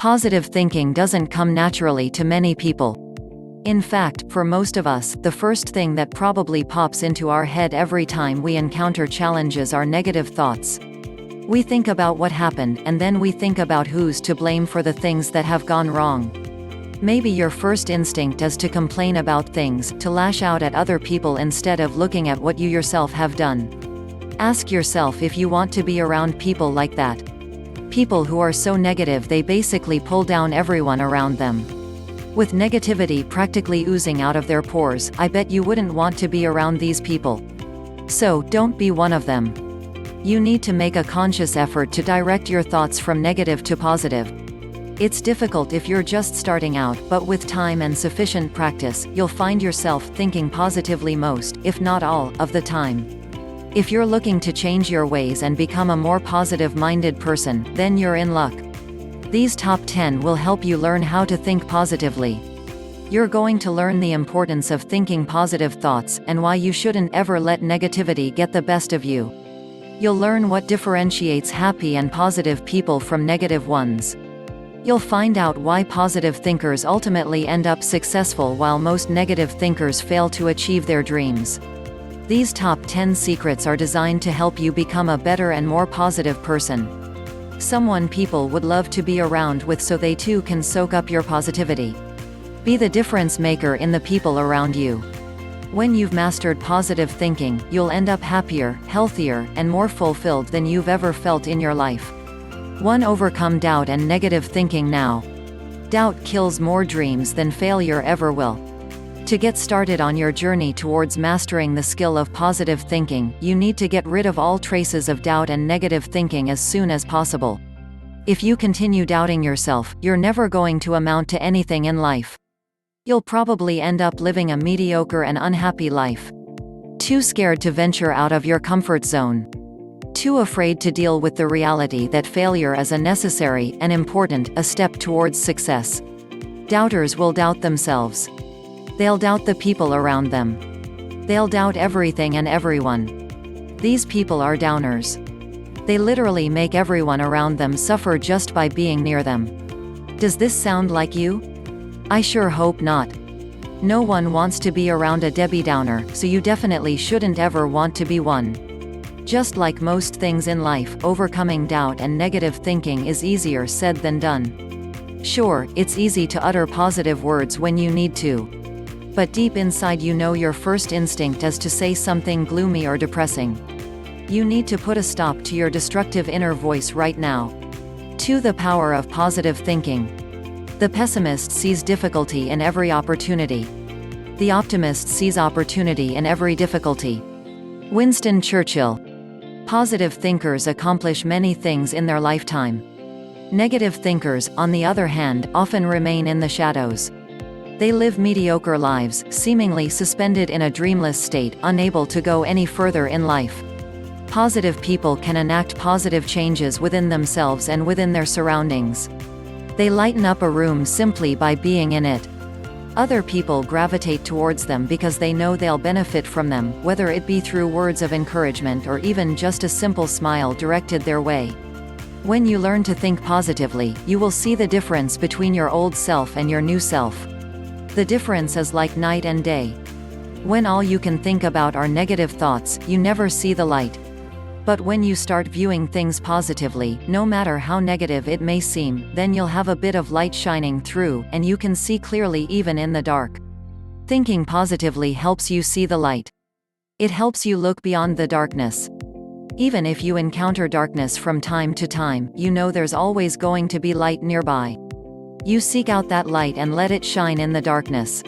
Positive thinking doesn't come naturally to many people. In fact, for most of us, the first thing that probably pops into our head every time we encounter challenges are negative thoughts. We think about what happened, and then we think about who's to blame for the things that have gone wrong. Maybe your first instinct is to complain about things, to lash out at other people instead of looking at what you yourself have done. Ask yourself if you want to be around people like that. People who are so negative they basically pull down everyone around them. With negativity practically oozing out of their pores, I bet you wouldn't want to be around these people. So, don't be one of them. You need to make a conscious effort to direct your thoughts from negative to positive. It's difficult if you're just starting out, but with time and sufficient practice, you'll find yourself thinking positively most, if not all, of the time. If you're looking to change your ways and become a more positive-minded person, then you're in luck. These top 10 will help you learn how to think positively. You're going to learn the importance of thinking positive thoughts, and why you shouldn't ever let negativity get the best of you. You'll learn what differentiates happy and positive people from negative ones. You'll find out why positive thinkers ultimately end up successful while most negative thinkers fail to achieve their dreams. These top 10 secrets are designed to help you become a better and more positive person. Someone people would love to be around with so they too can soak up your positivity. Be the difference maker in the people around you. When you've mastered positive thinking, you'll end up happier, healthier, and more fulfilled than you've ever felt in your life. 1. Overcome doubt and negative thinking now. Doubt kills more dreams than failure ever will. To get started on your journey towards mastering the skill of positive thinking, you need to get rid of all traces of doubt and negative thinking as soon as possible. If you continue doubting yourself, you're never going to amount to anything in life. You'll probably end up living a mediocre and unhappy life. Too scared to venture out of your comfort zone. Too afraid to deal with the reality that failure is a necessary and important step towards success. Doubters will doubt themselves. They'll doubt the people around them. They'll doubt everything and everyone. These people are downers. They literally make everyone around them suffer just by being near them. Does this sound like you? I sure hope not. No one wants to be around a Debbie Downer, so you definitely shouldn't ever want to be one. Just like most things in life, overcoming doubt and negative thinking is easier said than done. Sure, it's easy to utter positive words when you need to. But deep inside you know your first instinct is to say something gloomy or depressing. You need to put a stop to your destructive inner voice right now. 2. The power of positive thinking. The pessimist sees difficulty in every opportunity. The optimist sees opportunity in every difficulty. Winston Churchill. Positive thinkers accomplish many things in their lifetime. Negative thinkers, on the other hand, often remain in the shadows. They live mediocre lives, seemingly suspended in a dreamless state, unable to go any further in life. Positive people can enact positive changes within themselves and within their surroundings. They lighten up a room simply by being in it. Other people gravitate towards them because they know they'll benefit from them, whether it be through words of encouragement or even just a simple smile directed their way. When you learn to think positively, you will see the difference between your old self and your new self. The difference is like night and day. When all you can think about are negative thoughts, you never see the light. But when you start viewing things positively, no matter how negative it may seem, then you'll have a bit of light shining through, and you can see clearly even in the dark. Thinking positively helps you see the light. It helps you look beyond the darkness. Even if you encounter darkness from time to time, you know there's always going to be light nearby. You seek out that light and let it shine in the darkness.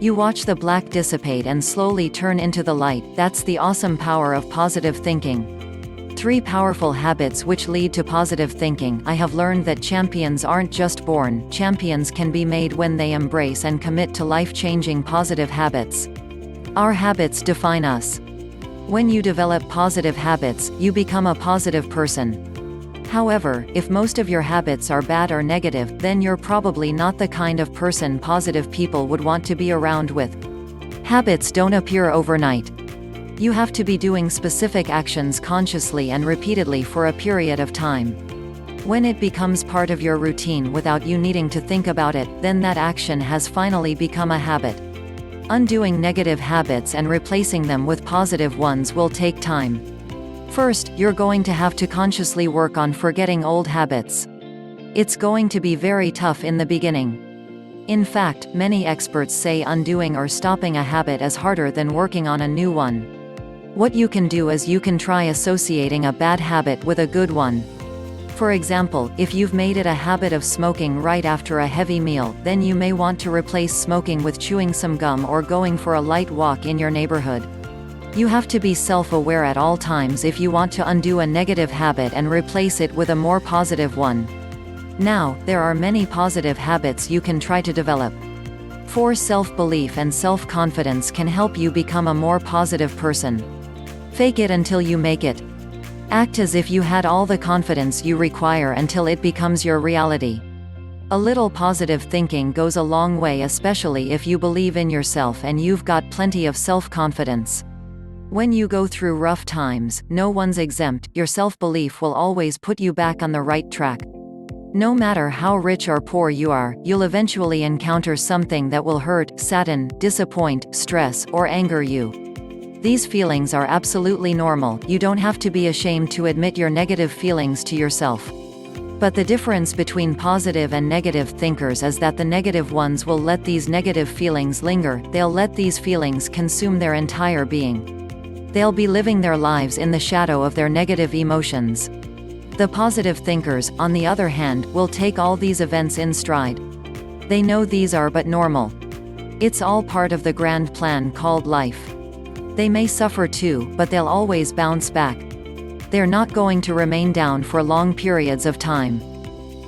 You watch the black dissipate and slowly turn into the light. That's the awesome power of positive thinking. 3 powerful habits which lead to positive thinking. I have learned that champions aren't just born, champions can be made when they embrace and commit to life-changing positive habits. Our habits define us. When you develop positive habits, you become a positive person. However, if most of your habits are bad or negative, then you're probably not the kind of person positive people would want to be around with. Habits don't appear overnight. You have to be doing specific actions consciously and repeatedly for a period of time. When it becomes part of your routine without you needing to think about it, then that action has finally become a habit. Undoing negative habits and replacing them with positive ones will take time. First, you're going to have to consciously work on forgetting old habits. It's going to be very tough in the beginning. In fact, many experts say undoing or stopping a habit is harder than working on a new one. What you can do is you can try associating a bad habit with a good one. For example, if you've made it a habit of smoking right after a heavy meal, then you may want to replace smoking with chewing some gum or going for a light walk in your neighborhood. You have to be self-aware at all times if you want to undo a negative habit and replace it with a more positive one. Now, there are many positive habits you can try to develop. For self-belief and self-confidence can help you become a more positive person. Fake it until you make it. Act as if you had all the confidence you require until it becomes your reality. A little positive thinking goes a long way, especially if you believe in yourself and you've got plenty of self-confidence. When you go through rough times, no one's exempt. Your self-belief will always put you back on the right track. No matter how rich or poor you are, you'll eventually encounter something that will hurt, sadden, disappoint, stress, or anger you. These feelings are absolutely normal. You don't have to be ashamed to admit your negative feelings to yourself. But the difference between positive and negative thinkers is that the negative ones will let these negative feelings linger. They'll let these feelings consume their entire being. They'll be living their lives in the shadow of their negative emotions. The positive thinkers, on the other hand, will take all these events in stride. They know these are but normal. It's all part of the grand plan called life. They may suffer too, but they'll always bounce back. They're not going to remain down for long periods of time.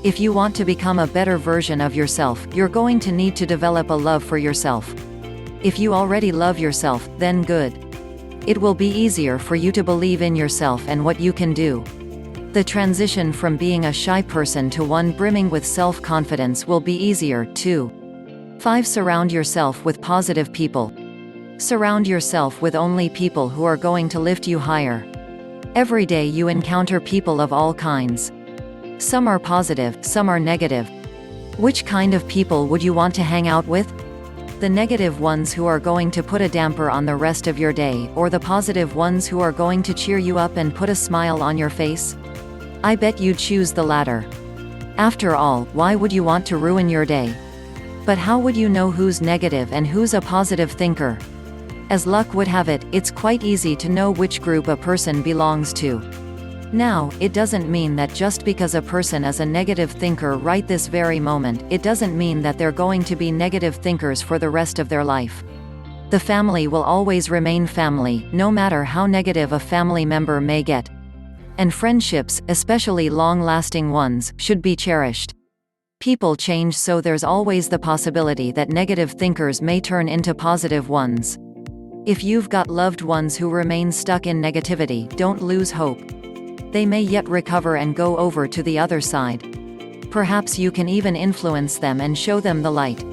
If you want to become a better version of yourself, you're going to need to develop a love for yourself. If you already love yourself, then good. It will be easier for you to believe in yourself and what you can do. The transition from being a shy person to one brimming with self-confidence will be easier, too. 5. Surround yourself with positive people. Surround yourself with only people who are going to lift you higher. Every day you encounter people of all kinds. Some are positive, some are negative. Which kind of people would you want to hang out with? The negative ones who are going to put a damper on the rest of your day, or the positive ones who are going to cheer you up and put a smile on your face? I bet you'd choose the latter. After all, why would you want to ruin your day? But how would you know who's negative and who's a positive thinker? As luck would have it, it's quite easy to know which group a person belongs to. Now, it doesn't mean that just because a person is a negative thinker right this very moment, it doesn't mean that they're going to be negative thinkers for the rest of their life. The family will always remain family, no matter how negative a family member may get. And friendships, especially long-lasting ones, should be cherished. People change, so there's always the possibility that negative thinkers may turn into positive ones. If you've got loved ones who remain stuck in negativity, don't lose hope. They may yet recover and go over to the other side. Perhaps you can even influence them and show them the light.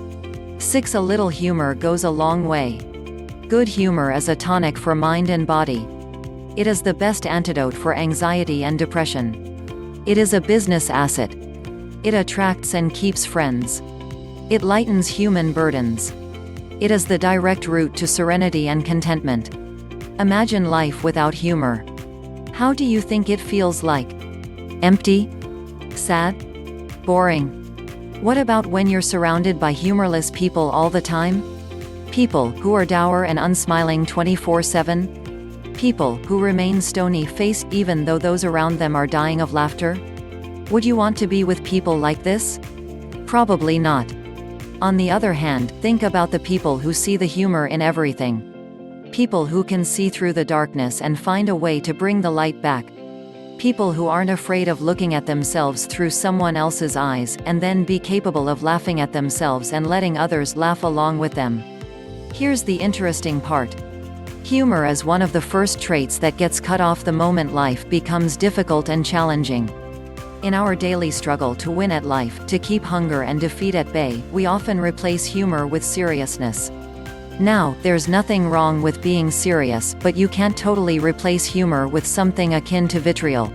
6. A little humor goes a long way. Good humor is a tonic for mind and body. It is the best antidote for anxiety and depression. It is a business asset. It attracts and keeps friends. It lightens human burdens. It is the direct route to serenity and contentment. Imagine life without humor. How do you think it feels like? Empty? Sad? Boring? What about when you're surrounded by humorless people all the time? People who are dour and unsmiling 24/7? People who remain stony-faced even though those around them are dying of laughter? Would you want to be with people like this? Probably not. On the other hand, think about the people who see the humor in everything. People who can see through the darkness and find a way to bring the light back. People who aren't afraid of looking at themselves through someone else's eyes, and then be capable of laughing at themselves and letting others laugh along with them. Here's the interesting part. Humor is one of the first traits that gets cut off the moment life becomes difficult and challenging. In our daily struggle to win at life, to keep hunger and defeat at bay, we often replace humor with seriousness. Now, there's nothing wrong with being serious, but you can't totally replace humor with something akin to vitriol.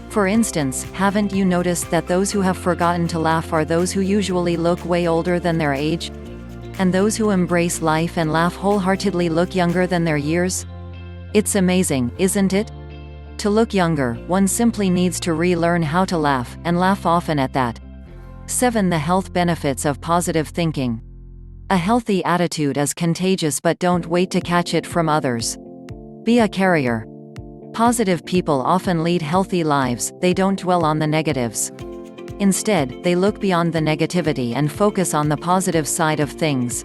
For instance, haven't you noticed that those who have forgotten to laugh are those who usually look way older than their age? And those who embrace life and laugh wholeheartedly look younger than their years? It's amazing, isn't it? To look younger, one simply needs to relearn how to laugh, and laugh often at that. 7. The health benefits of positive thinking. A healthy attitude is contagious, but don't wait to catch it from others. Be a carrier. Positive people often lead healthy lives, they don't dwell on the negatives. Instead, they look beyond the negativity and focus on the positive side of things.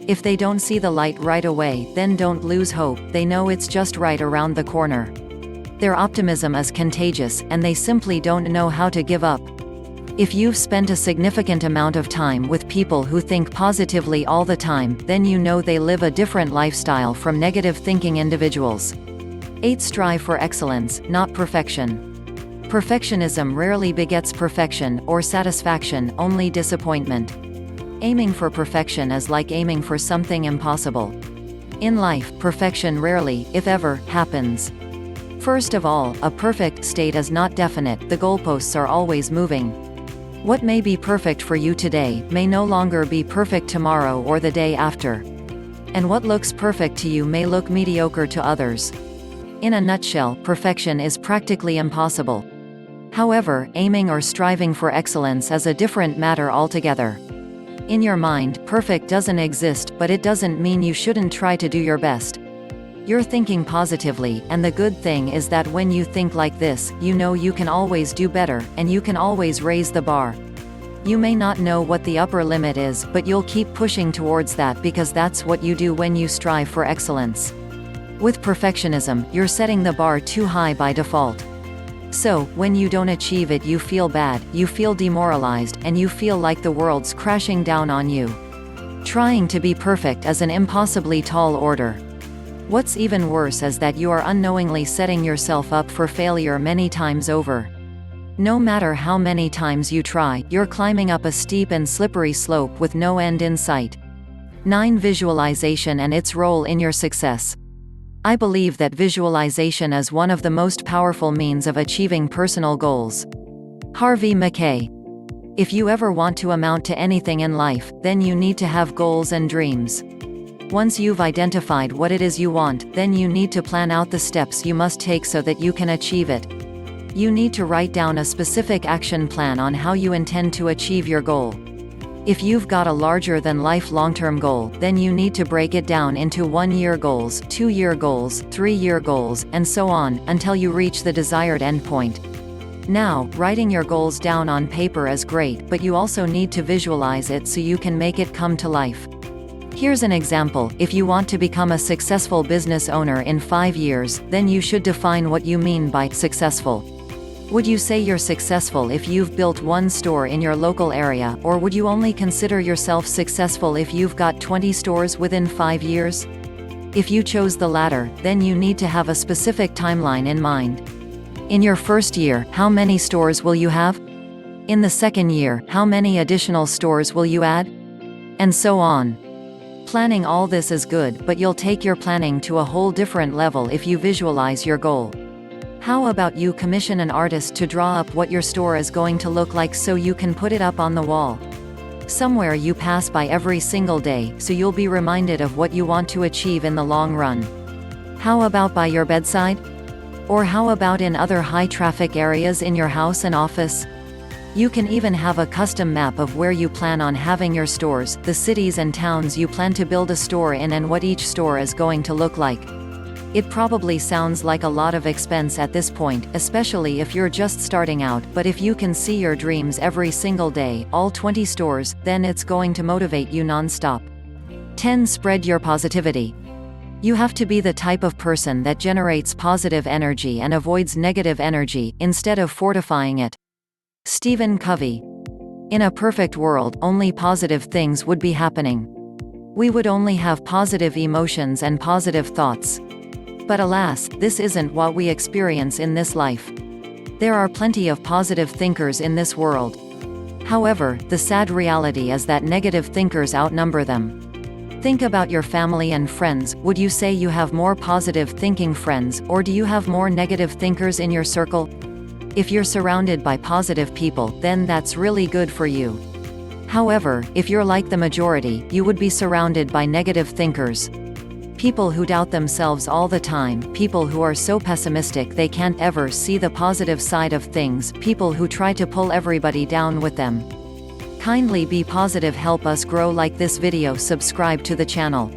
If they don't see the light right away, then don't lose hope, they know it's just right around the corner. Their optimism is contagious, and they simply don't know how to give up. If you've spent a significant amount of time with people who think positively all the time, then you know they live a different lifestyle from negative thinking individuals. 8. Strive for excellence, not perfection. Perfectionism rarely begets perfection, or satisfaction, only disappointment. Aiming for perfection is like aiming for something impossible. In life, perfection rarely, if ever, happens. First of all, a perfect state is not definite, the goalposts are always moving. What may be perfect for you today, may no longer be perfect tomorrow or the day after. And what looks perfect to you may look mediocre to others. In a nutshell, perfection is practically impossible. However, aiming or striving for excellence is a different matter altogether. In your mind, perfect doesn't exist, but it doesn't mean you shouldn't try to do your best. You're thinking positively, and the good thing is that when you think like this, you know you can always do better, and you can always raise the bar. You may not know what the upper limit is, but you'll keep pushing towards that because that's what you do when you strive for excellence. With perfectionism, you're setting the bar too high by default. So, when you don't achieve it, you feel bad, you feel demoralized, and you feel like the world's crashing down on you. Trying to be perfect is an impossibly tall order. What's even worse is that you are unknowingly setting yourself up for failure many times over. No matter how many times you try, you're climbing up a steep and slippery slope with no end in sight. 9. Visualization and its role in your success. I believe that visualization is one of the most powerful means of achieving personal goals. Harvey Mackay. If you ever want to amount to anything in life, then you need to have goals and dreams. Once you've identified what it is you want, then you need to plan out the steps you must take so that you can achieve it. You need to write down a specific action plan on how you intend to achieve your goal. If you've got a larger-than-life long-term goal, then you need to break it down into 1-year goals, 2-year goals, 3-year goals, and so on, until you reach the desired endpoint. Now, writing your goals down on paper is great, but you also need to visualize it so you can make it come to life. Here's an example. If you want to become a successful business owner in 5 years, then you should define what you mean by successful. Would you say you're successful if you've built 1 store in your local area, or would you only consider yourself successful if you've got 20 stores within 5 years? If you chose the latter, then you need to have a specific timeline in mind. In your first year, how many stores will you have? In the second year, how many additional stores will you add? And so on. Planning all this is good, but you'll take your planning to a whole different level if you visualize your goal. How about you commission an artist to draw up what your store is going to look like so you can put it up on the wall? Somewhere you pass by every single day, so you'll be reminded of what you want to achieve in the long run. How about by your bedside? Or how about in other high-traffic areas in your house and office? You can even have a custom map of where you plan on having your stores, the cities and towns you plan to build a store in, and what each store is going to look like. It probably sounds like a lot of expense at this point, especially if you're just starting out, but if you can see your dreams every single day, all 20 stores, then it's going to motivate you non-stop. 10. Spread your positivity. You have to be the type of person that generates positive energy and avoids negative energy, instead of fortifying it. Stephen Covey. In a perfect world, only positive things would be happening. We would only have positive emotions and positive thoughts. But alas, this isn't what we experience in this life. There are plenty of positive thinkers in this world. However, the sad reality is that negative thinkers outnumber them. Think about your family and friends. Would you say you have more positive thinking friends, or do you have more negative thinkers in your circle? If you're surrounded by positive people, then that's really good for you. However, if you're like the majority, you would be surrounded by negative thinkers. People who doubt themselves all the time, people who are so pessimistic they can't ever see the positive side of things, people who try to pull everybody down with them. Kindly be positive, help us grow. Like this video, subscribe to the channel.